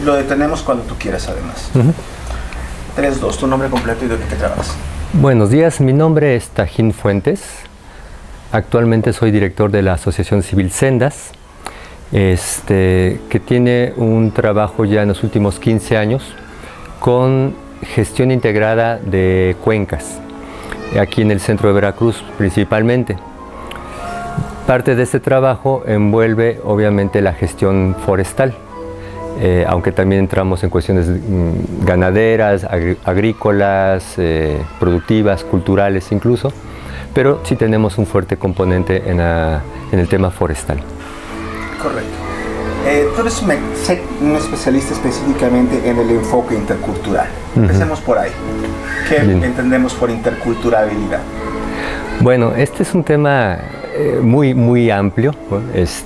Lo detenemos cuando tú quieras, además. 3, 2, tu nombre completo y de qué trabajas. Buenos días, mi nombre es Tajín Fuentes. Actualmente soy director de la Asociación Civil Sendas, que tiene un trabajo ya en los últimos 15 años con gestión integrada de cuencas, aquí en el centro de Veracruz principalmente. Parte de este trabajo envuelve obviamente la gestión forestal, aunque también entramos en cuestiones ganaderas, agrícolas, productivas, culturales incluso, pero sí tenemos un fuerte componente en el tema forestal. Correcto. Tú eres un especialista específicamente en el enfoque intercultural. Empecemos por ahí. ¿Qué entendemos por interculturabilidad? Bueno, este es un tema muy amplio.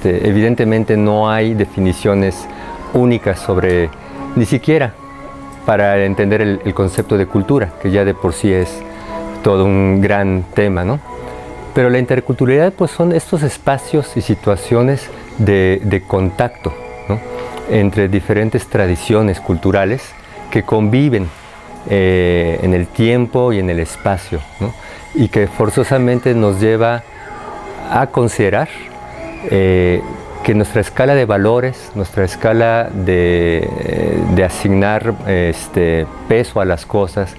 Evidentemente no hay definiciones únicas sobre, ni siquiera para entender el concepto de cultura, que ya de por sí es todo un gran tema, ¿no? Pero la interculturalidad pues son estos espacios y situaciones de contacto, ¿no?, entre diferentes tradiciones culturales que conviven en el tiempo y en el espacio, ¿no?, y que forzosamente nos lleva a considerar que nuestra escala de valores, nuestra escala de asignar peso a las cosas,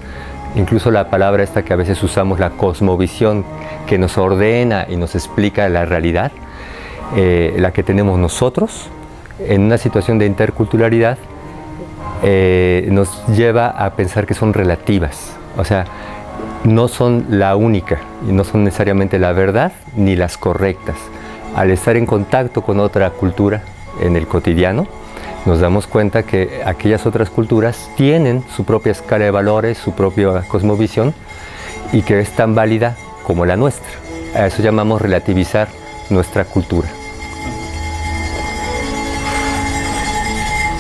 incluso la palabra esta que a veces usamos, la cosmovisión, que nos ordena y nos explica la realidad, la que tenemos nosotros en una situación de interculturalidad, nos lleva a pensar que son relativas, o sea, no son la única y no son necesariamente la verdad ni las correctas. Al estar en contacto con otra cultura en el cotidiano, nos damos cuenta que aquellas otras culturas tienen su propia escala de valores, su propia cosmovisión, y que es tan válida como la nuestra. A eso llamamos relativizar nuestra cultura.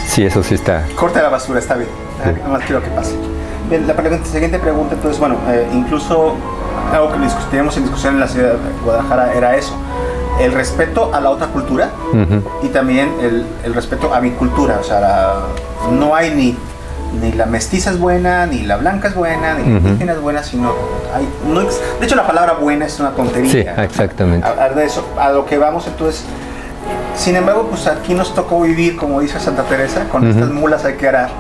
Sí, eso sí está. Corta la basura, está bien. Sí. Nada más quiero que pase. Bien, la siguiente pregunta, entonces, bueno, incluso algo que teníamos en discusión en la ciudad de Guadalajara era eso. El respeto a la otra cultura y también el respeto a mi cultura. O sea, no hay ni la mestiza es buena, ni la blanca es buena, ni la indígena es buena, sino hay, de hecho la palabra buena es una tontería. Sí, exactamente. De eso, a lo que vamos entonces. Sin embargo, pues aquí nos tocó vivir, como dice Santa Teresa, con estas mulas hay que arar.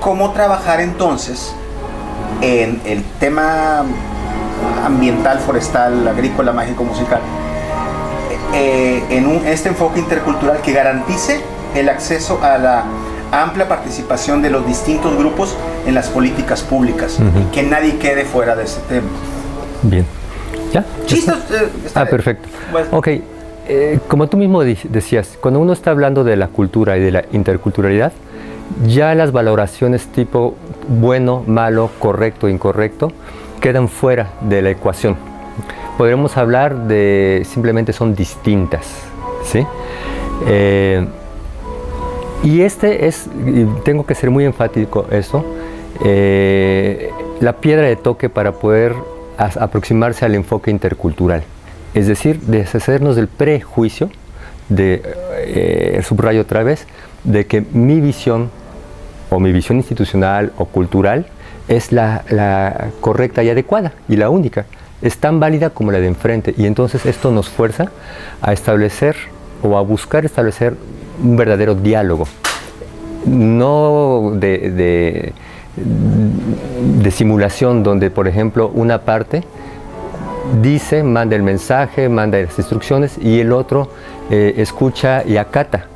¿Cómo trabajar entonces en el tema ambiental, forestal, agrícola, mágico, musical? En este enfoque intercultural que garantice el acceso a la amplia participación de los distintos grupos en las políticas públicas, y que nadie quede fuera de ese tema. Bien. ¿Ya? ¿Chistos? Perfecto. Bueno. Ok, como tú mismo decías, cuando uno está hablando de la cultura y de la interculturalidad, ya las valoraciones tipo bueno, malo, correcto, incorrecto, quedan fuera de la ecuación. Podremos hablar de simplemente son distintas, ¿sí? Y tengo que ser muy enfático eso, la piedra de toque para poder aproximarse al enfoque intercultural. Es decir, deshacernos del prejuicio, subrayo otra vez, de que mi visión o mi visión institucional o cultural es la correcta y adecuada y la única. Es tan válida como la de enfrente, y entonces esto nos fuerza a establecer o a buscar establecer un verdadero diálogo, no de simulación, donde por ejemplo una parte dice, manda el mensaje, manda las instrucciones y el otro escucha y acata,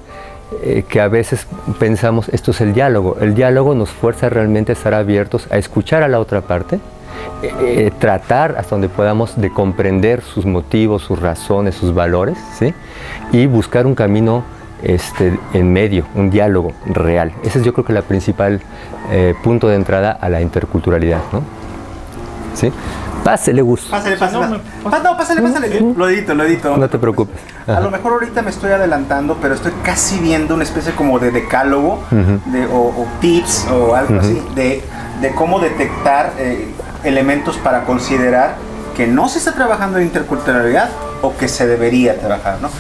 que a veces pensamos esto es el diálogo. El diálogo nos fuerza realmente a estar abiertos a escuchar a la otra parte, tratar hasta donde podamos de comprender sus motivos, sus razones, sus valores, ¿sí? Y buscar un camino en medio, un diálogo real. Ese es, yo creo, que el principal punto de entrada a la interculturalidad, ¿no? ¿Sí? Pásele, Gus. Pásale. Lo edito. No te preocupes. A lo mejor ahorita me estoy adelantando, pero estoy casi viendo una especie como de decálogo o tips o algo así de cómo detectar elementos para considerar que no se está trabajando en interculturalidad o que se debería trabajar, ¿no?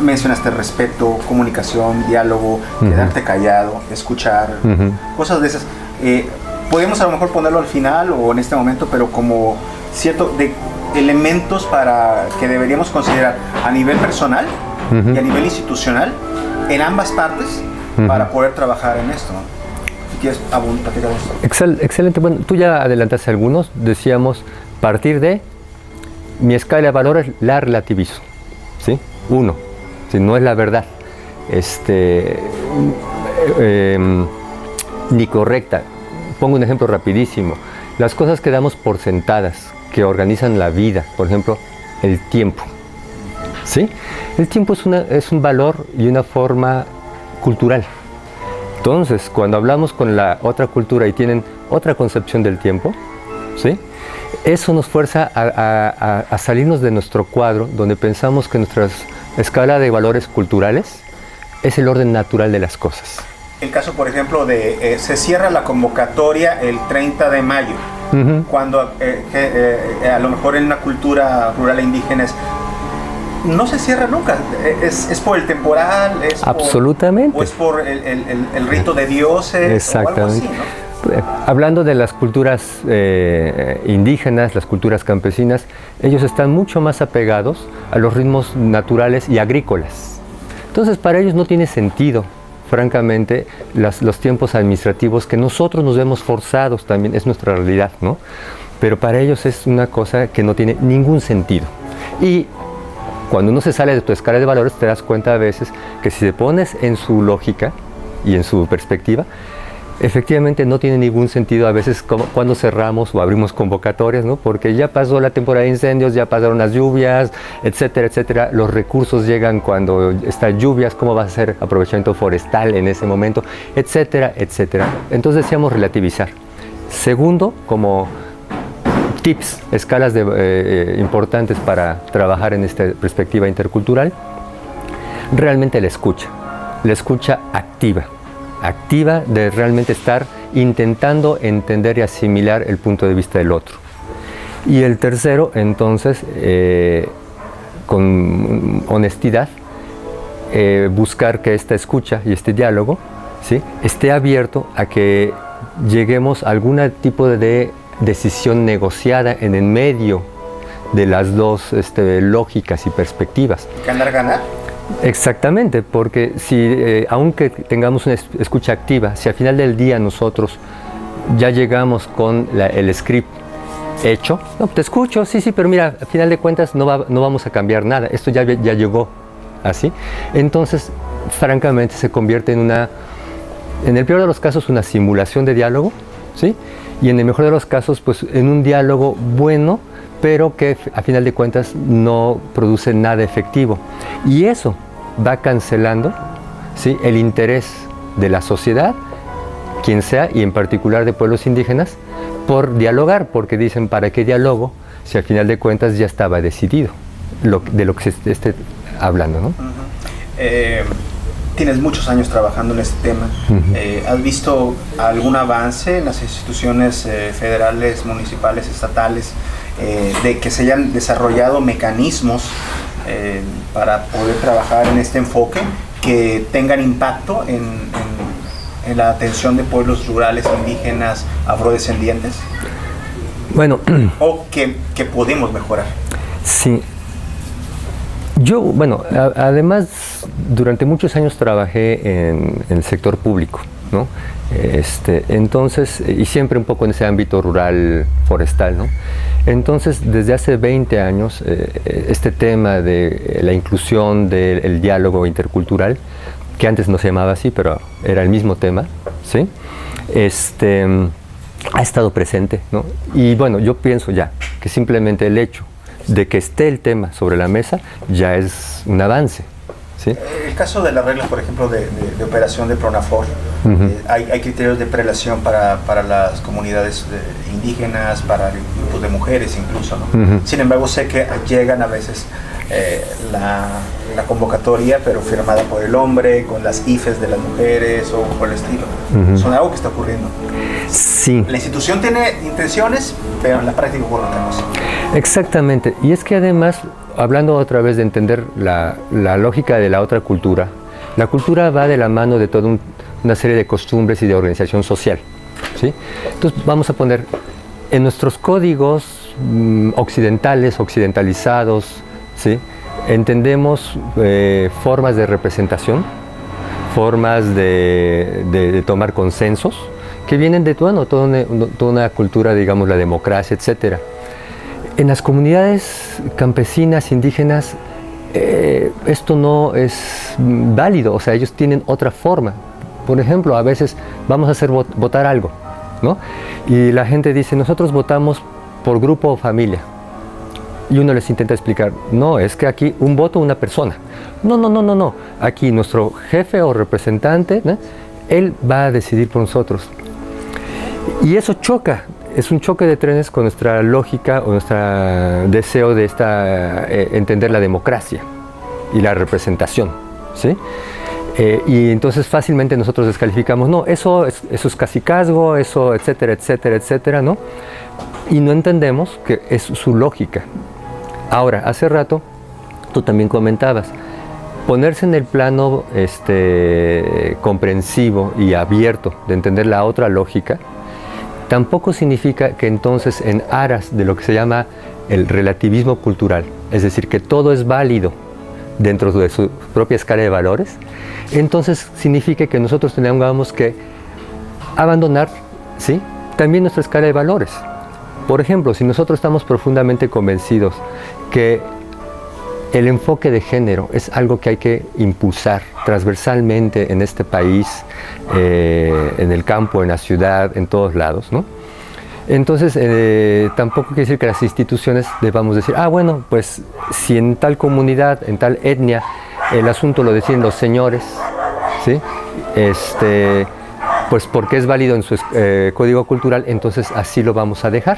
Mencionaste respeto, comunicación, diálogo, quedarte callado, escuchar, cosas de esas. Podemos a lo mejor ponerlo al final o en este momento, pero como cierto de elementos para que deberíamos considerar a nivel personal y a nivel institucional en ambas partes para poder trabajar en esto, ¿no? Si quieres platicar esto. Excelente. Bueno, tú ya adelantaste algunos. Decíamos, partir de mi escala de valores la relativizo, ¿sí? Uno, si no es la verdad, ni correcta. Pongo un ejemplo rapidísimo. Las cosas que damos por sentadas, que organizan la vida, por ejemplo, el tiempo, ¿sí? El tiempo es un valor y una forma cultural. Entonces, cuando hablamos con la otra cultura y tienen otra concepción del tiempo, ¿sí? Eso nos fuerza a salirnos de nuestro cuadro, donde pensamos que nuestra escala de valores culturales es el orden natural de las cosas. El caso, por ejemplo, de se cierra la convocatoria el 30 de mayo, cuando a lo mejor en una cultura rural e indígena no se cierra nunca, es por el temporal, absolutamente. O es por el rito de dioses. Exactamente. O algo así, ¿no? Hablando de las culturas indígenas, las culturas campesinas, ellos están mucho más apegados a los ritmos naturales y agrícolas. Entonces, para ellos no tiene sentido, francamente, los tiempos administrativos que nosotros nos vemos forzados también, es nuestra realidad, ¿no? Pero para ellos es una cosa que no tiene ningún sentido. Y cuando uno se sale de tu escala de valores, te das cuenta a veces que si te pones en su lógica y en su perspectiva, efectivamente no tiene ningún sentido a veces cuando cerramos o abrimos convocatorias, ¿no? Porque ya pasó la temporada de incendios, ya pasaron las lluvias, etcétera, etcétera. Los recursos llegan cuando están lluvias, cómo va a ser aprovechamiento forestal en ese momento, etcétera, etcétera. Entonces decíamos relativizar. Segundo, como tips, escalas importantes para trabajar en esta perspectiva intercultural, realmente la escucha activa de realmente estar intentando entender y asimilar el punto de vista del otro. Y el tercero, entonces, con honestidad, buscar que esta escucha y este diálogo, ¿sí?, esté abierto a que lleguemos a algún tipo de decisión negociada en el medio de las dos lógicas y perspectivas. ¿Ganar? Exactamente, porque si aunque tengamos una escucha activa, si al final del día nosotros ya llegamos con el script hecho, no, te escucho, sí, pero mira, al final de cuentas no vamos a cambiar nada, esto ya llegó así, entonces francamente se convierte en el peor de los casos, una simulación de diálogo, ¿sí? Y en el mejor de los casos, pues en un diálogo bueno, pero que a final de cuentas no produce nada efectivo. Y eso va cancelando, ¿sí?, el interés de la sociedad, quien sea, y en particular de pueblos indígenas, por dialogar, porque dicen, ¿para qué diálogo si al final de cuentas ya estaba decidido de lo que se esté hablando, ¿no? Tienes muchos años trabajando en este tema. ¿Has visto algún avance en las instituciones federales, municipales, estatales, de que se hayan desarrollado mecanismos para poder trabajar en este enfoque que tengan impacto en la atención de pueblos rurales, indígenas, afrodescendientes? Bueno. ¿O que podemos mejorar? Sí. Yo, bueno, además, durante muchos años trabajé en el sector público, ¿no? Entonces, y siempre un poco en ese ámbito rural, forestal, ¿no? Entonces, desde hace 20 años, este tema de la inclusión del diálogo intercultural, que antes no se llamaba así, pero era el mismo tema, ¿sí?, ha estado presente, ¿no? Y bueno, yo pienso ya que simplemente el hecho de que esté el tema sobre la mesa ya es un avance, ¿sí? El caso de las reglas, por ejemplo, de operación de Pronafor, hay criterios de prelación para las comunidades indígenas, para grupos de mujeres incluso, ¿no? Sin embargo, sé que llegan a veces la convocatoria, pero firmada por el hombre, con las IFES de las mujeres o por el estilo. Son algo que está ocurriendo. Sí. La institución tiene intenciones, pero en la práctica ocurre otra cosa. Exactamente. Y es que además, hablando otra vez de entender la lógica de la otra cultura, la cultura va de la mano de toda una serie de costumbres y de organización social, ¿sí? Entonces vamos a poner en nuestros códigos occidentalizados, ¿sí? Entendemos formas de representación, formas de tomar consensos, que vienen de toda una cultura, digamos, la democracia, etcétera. En las comunidades campesinas, indígenas, esto no es válido, o sea, ellos tienen otra forma. Por ejemplo, a veces vamos a hacer votar algo, ¿no? Y la gente dice, nosotros votamos por grupo o familia. Y uno les intenta explicar, no, es que aquí un voto una persona. No. Aquí nuestro jefe o representante, ¿no? Él va a decidir por nosotros. Y eso choca, es un choque de trenes con nuestra lógica o nuestro deseo de entender la democracia y la representación, ¿sí? Y entonces fácilmente nosotros descalificamos, no, eso es cacicazgo, eso, etcétera, ¿no? Y no entendemos que es su lógica. Ahora, hace rato tú también comentabas, ponerse en el plano comprensivo y abierto de entender la otra lógica, tampoco significa que entonces en aras de lo que se llama el relativismo cultural, es decir, que todo es válido dentro de su propia escala de valores, entonces significa que nosotros tengamos que abandonar, ¿sí?, también nuestra escala de valores. Por ejemplo, si nosotros estamos profundamente convencidos que el enfoque de género es algo que hay que impulsar transversalmente en este país, en el campo, en la ciudad, en todos lados, ¿no? Entonces, tampoco quiere decir que las instituciones debamos decir, bueno, pues si en tal comunidad, en tal etnia, el asunto lo deciden los señores, ¿sí? Pues porque es válido en su código cultural, entonces así lo vamos a dejar,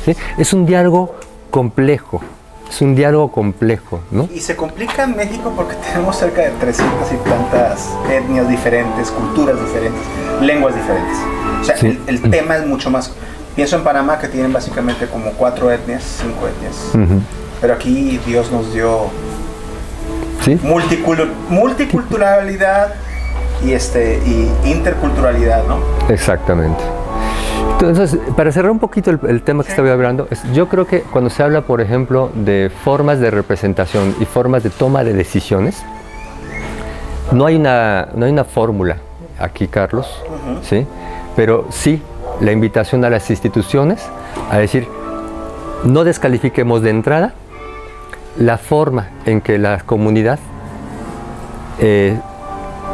¿sí? Es un diálogo complejo. Es un diálogo complejo, ¿no? Y se complica en México porque tenemos cerca de 300 y tantas etnias diferentes, culturas diferentes, lenguas diferentes. O sea, sí. el tema es mucho más... Pienso en Panamá, que tienen básicamente como 4 etnias, 5 etnias. Pero aquí Dios nos dio ¿sí? multiculturalidad y interculturalidad, ¿no? Exactamente. Entonces, para cerrar un poquito el tema que estaba hablando, yo creo que cuando se habla, por ejemplo, de formas de representación y formas de toma de decisiones, no hay una fórmula aquí, Carlos, ¿sí? Pero sí la invitación a las instituciones a decir, no descalifiquemos de entrada la forma en que la comunidad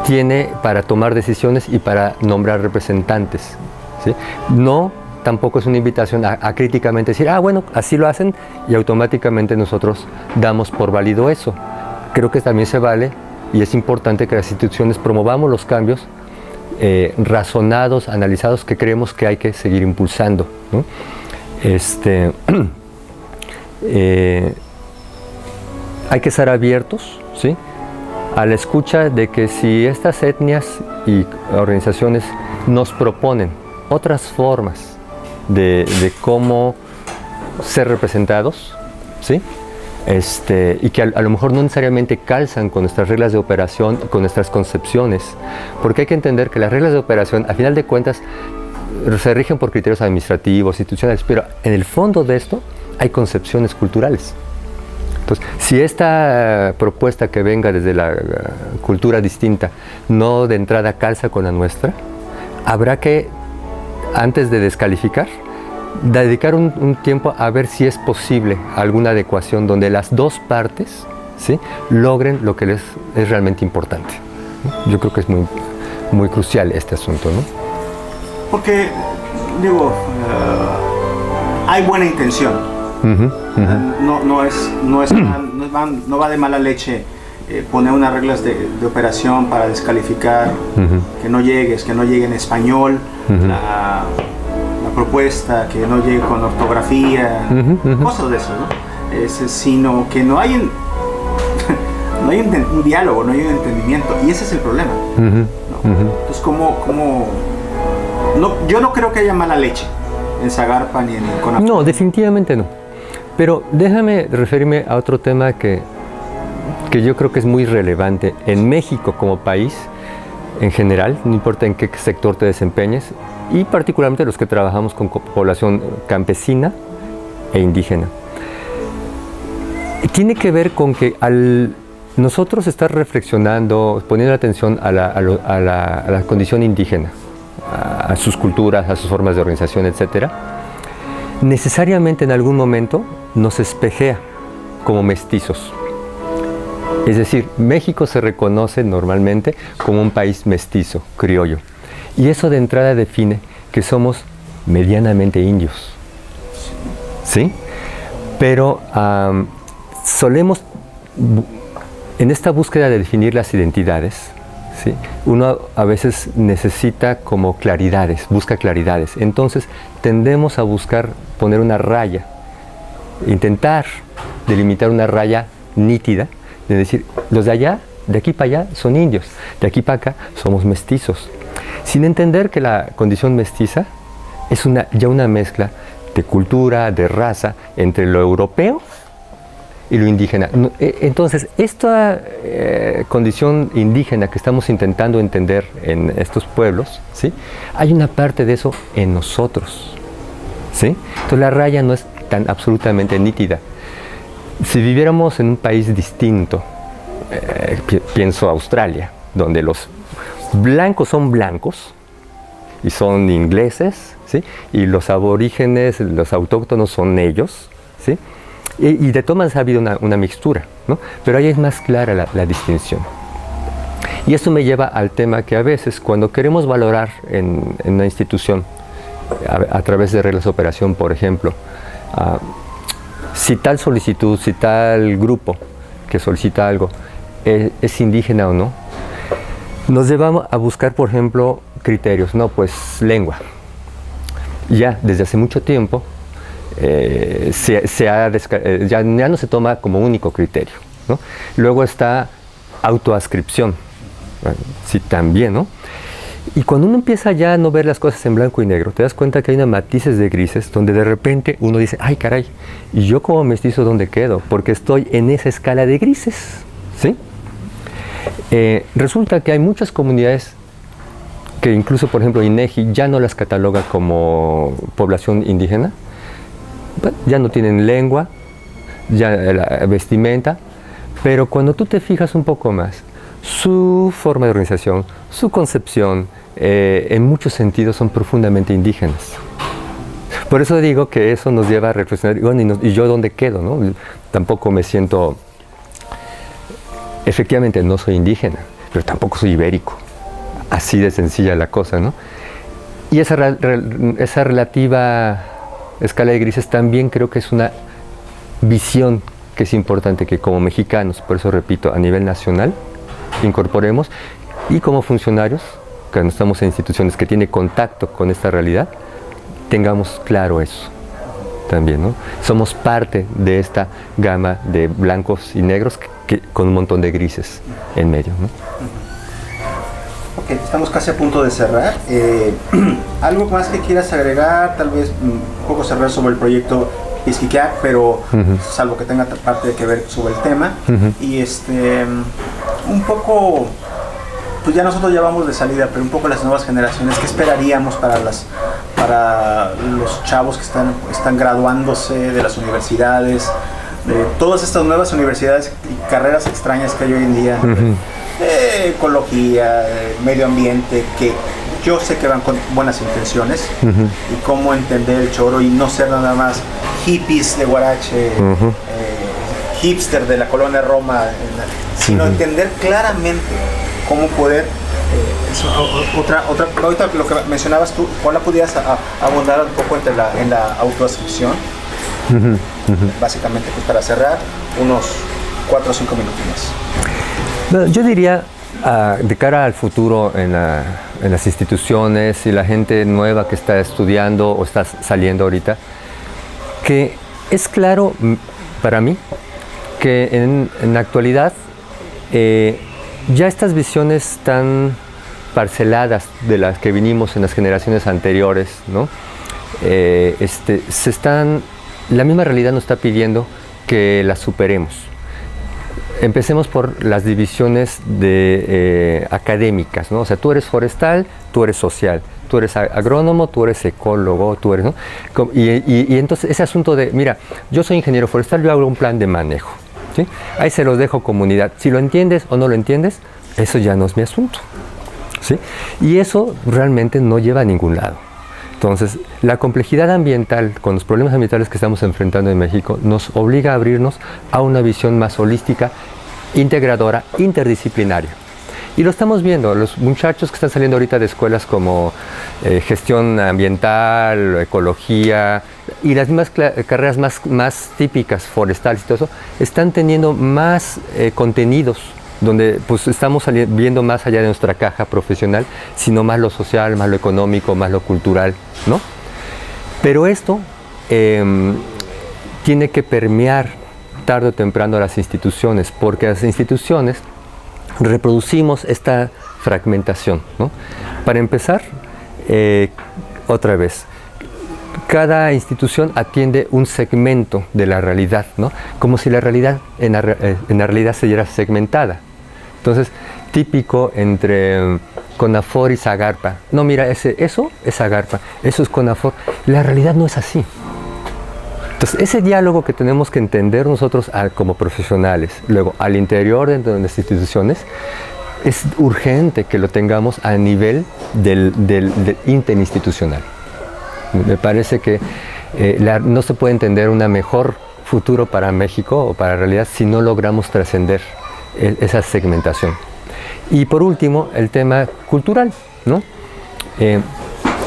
tiene para tomar decisiones y para nombrar representantes, ¿sí? No, tampoco es una invitación a críticamente decir, bueno, así lo hacen y automáticamente nosotros damos por válido eso. Creo que también se vale y es importante que las instituciones promovamos los cambios razonados, analizados, que creemos que hay que seguir impulsando, ¿no? Hay que estar abiertos, ¿sí?, a la escucha de que si estas etnias y organizaciones nos proponen otras formas de cómo ser representados, ¿sí?, y que a lo mejor no necesariamente calzan con nuestras reglas de operación, con nuestras concepciones, porque hay que entender que las reglas de operación, a final de cuentas, se rigen por criterios administrativos, institucionales, pero en el fondo de esto hay concepciones culturales. Entonces, si esta propuesta que venga desde la cultura distinta no de entrada calza con la nuestra, habrá que, antes de descalificar, dedicar un tiempo a ver si es posible alguna adecuación donde las dos partes, ¿sí?, logren lo que les es realmente importante. Yo creo que es muy crucial este asunto, ¿no? Porque, digo, hay buena intención. No va de mala leche poner unas reglas de operación para descalificar, que no llegue en español la propuesta, que no llegue con ortografía, cosas de eso, ¿no? Sino que no hay no hay un diálogo, no hay un entendimiento, y ese es el problema. ¿No? Entonces, yo no creo que haya mala leche en Zagarpa ni en Conapó. No, definitivamente no. Pero déjame referirme a otro tema que yo creo que es muy relevante en México como país, en general, no importa en qué sector te desempeñes, y particularmente los que trabajamos con población campesina e indígena. Tiene que ver con que al nosotros estar reflexionando, poniendo atención a la condición indígena, a sus culturas, a sus formas de organización, etc., necesariamente en algún momento nos espejea como mestizos. Es decir, México se reconoce normalmente como un país mestizo, criollo. Y eso de entrada define que somos medianamente indios. ¿Sí? Pero solemos, en esta búsqueda de definir las identidades, ¿sí?, uno a veces necesita como claridades, busca claridades. Entonces tendemos a buscar poner una raya, intentar delimitar una raya nítida, de decir, los de allá, de aquí para allá, son indios, de aquí para acá somos mestizos, sin entender que la condición mestiza es ya una mezcla de cultura, de raza, entre lo europeo y lo indígena. Entonces, esta condición indígena que estamos intentando entender en estos pueblos, ¿sí?, hay una parte de eso en nosotros, ¿sí? Entonces la raya no es tan absolutamente nítida. Si viviéramos en un país distinto, pienso Australia, donde los blancos son blancos y son ingleses, ¿sí?, y los aborígenes, los autóctonos son ellos, ¿sí?, y de todas maneras ha habido una mixtura, ¿no? Pero ahí es más clara la distinción. Y eso me lleva al tema que a veces cuando queremos valorar en una institución, a través de reglas de operación, por ejemplo, si tal solicitud, si tal grupo que solicita algo es indígena o no, nos llevamos a buscar, por ejemplo, criterios, ¿no? Pues lengua. Ya desde hace mucho tiempo ya no se toma como único criterio, ¿no? Luego está autoascripción, sí, también, ¿no? Y cuando uno empieza ya a no ver las cosas en blanco y negro, te das cuenta que hay unos matices de grises donde de repente uno dice, ay caray, ¿y yo como mestizo dónde quedo? Porque estoy en esa escala de grises, ¿sí? Resulta que hay muchas comunidades que incluso, por ejemplo, INEGI ya no las cataloga como población indígena, ya no tienen lengua, ya la vestimenta, pero cuando tú te fijas un poco más, su forma de organización, su concepción, en muchos sentidos son profundamente indígenas. Por eso digo que eso nos lleva a reflexionar, bueno, ¿y yo dónde quedo, no? Tampoco me siento, efectivamente no soy indígena, pero tampoco soy ibérico. Así de sencilla la cosa, ¿no? Y esa relativa escala de grises también creo que es una visión que es importante que como mexicanos, por eso repito, a nivel nacional, incorporemos, y como funcionarios, que no estamos en instituciones que tienen contacto con esta realidad, tengamos claro eso también, ¿no? Somos parte de esta gama de blancos y negros con un montón de grises en medio, ¿no? Ok, estamos casi a punto de cerrar. ¿Algo más que quieras agregar? Tal vez un poco cerrar sobre el proyecto Pisquiquiac, pero salvo que tenga parte que ver sobre el tema. Y un poco, pues ya nosotros ya vamos de salida, pero un poco las nuevas generaciones, ¿qué esperaríamos para los chavos que están graduándose de las universidades, de todas estas nuevas universidades y carreras extrañas que hay hoy en día, de ecología, de medio ambiente, que yo sé que van con buenas intenciones, y cómo entender el choro y no ser nada más hippies de Huarache, hipster de la colonia Roma, sino entender claramente cómo poder, ahorita lo que mencionabas tú, ¿cuál pudieras abundar un poco en la autoascripción? Básicamente, pues para cerrar, unos 4 o 5 minutos más. Bueno, yo diría, de cara al futuro en las instituciones y la gente nueva que está estudiando o está saliendo ahorita, que es claro para mí que en la actualidad ya estas visiones tan parceladas de las que vinimos en las generaciones anteriores, ¿no? La misma realidad nos está pidiendo que las superemos. Empecemos por las divisiones académicas, ¿no? O sea, tú eres forestal, tú eres social, tú eres agrónomo, tú eres ecólogo, tú eres, ¿no? Y entonces ese asunto de, mira, yo soy ingeniero forestal, yo hago un plan de manejo, ¿sí? Ahí se los dejo comunidad. Si lo entiendes o no lo entiendes, eso ya no es mi asunto, ¿sí? Y eso realmente no lleva a ningún lado. Entonces, la complejidad ambiental, con los problemas ambientales que estamos enfrentando en México, nos obliga a abrirnos a una visión más holística, integradora, interdisciplinaria. Y lo estamos viendo, los muchachos que están saliendo ahorita de escuelas como gestión ambiental, ecología, y las mismas carreras más típicas, forestales y todo eso, están teniendo más contenidos, donde pues estamos viendo más allá de nuestra caja profesional, sino más lo social, más lo económico, más lo cultural, ¿no? Pero esto tiene que permear tarde o temprano a las instituciones, porque las instituciones reproducimos esta fragmentación, ¿no? Para empezar, otra vez, cada institución atiende un segmento de la realidad, ¿no? Como si la realidad en la realidad se diera segmentada. Entonces, típico entre CONAFOR y SAGARPA. No, mira, eso es SAGARPA, eso es CONAFOR. La realidad no es así. Entonces, ese diálogo que tenemos que entender nosotros como profesionales, luego al interior de las instituciones, es urgente que lo tengamos a nivel del interinstitucional. Me parece que no se puede entender un mejor futuro para México o para la realidad si no logramos trascender esa segmentación. Y por último, el tema cultural, ¿no?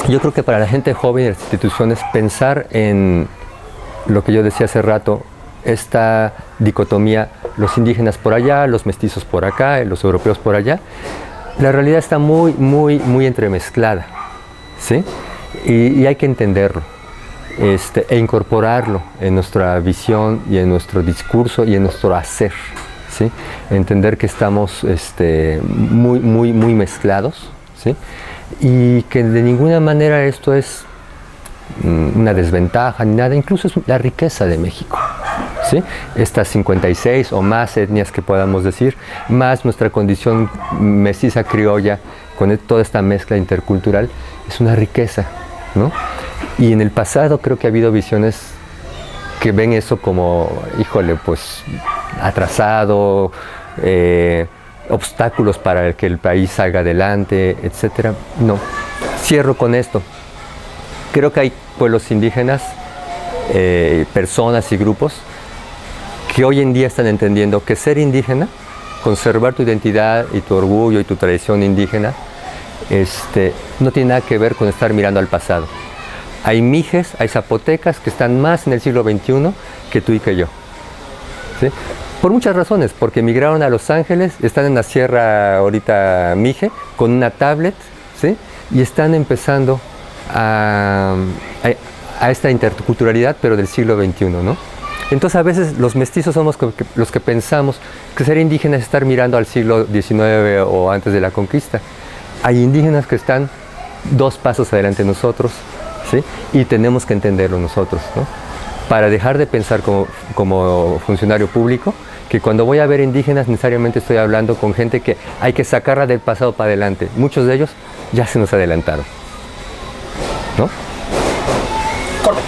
Yo creo que para la gente joven y las instituciones, pensar en lo que yo decía hace rato, esta dicotomía, los indígenas por allá, los mestizos por acá, los europeos por allá, la realidad está muy, muy, muy entremezclada, ¿sí? Y hay que entenderlo e incorporarlo en nuestra visión y en nuestro discurso y en nuestro hacer, ¿sí? Entender que estamos muy, muy, muy mezclados, ¿sí? Y que de ninguna manera esto es una desventaja ni nada, incluso es la riqueza de México, ¿sí? Estas 56 o más etnias que podamos decir, más nuestra condición mestiza criolla, con toda esta mezcla intercultural, es una riqueza, ¿no? Y en el pasado creo que ha habido visiones que ven eso como, híjole, pues atrasado, obstáculos para que el país salga adelante, etcétera. No. Cierro con esto. Creo que hay pueblos indígenas, personas y grupos que hoy en día están entendiendo que ser indígena, conservar tu identidad y tu orgullo y tu tradición indígena, no tiene nada que ver con estar mirando al pasado. Hay mijes, hay zapotecas que están más en el siglo XXI que tú y que yo, ¿sí? Por muchas razones, porque emigraron a Los Ángeles, están en la sierra ahorita mije, con una tablet, ¿sí? Y están empezando a esta interculturalidad, pero del siglo XXI, ¿no? Entonces a veces los mestizos somos los que pensamos que ser indígena es estar mirando al siglo XIX o antes de la conquista. Hay indígenas que están 2 pasos adelante de nosotros, ¿sí? Y tenemos que entenderlo nosotros, ¿no? Para dejar de pensar como funcionario público, que cuando voy a ver indígenas necesariamente estoy hablando con gente que hay que sacarla del pasado para adelante. Muchos de ellos ya se nos adelantaron, ¿no? Corte.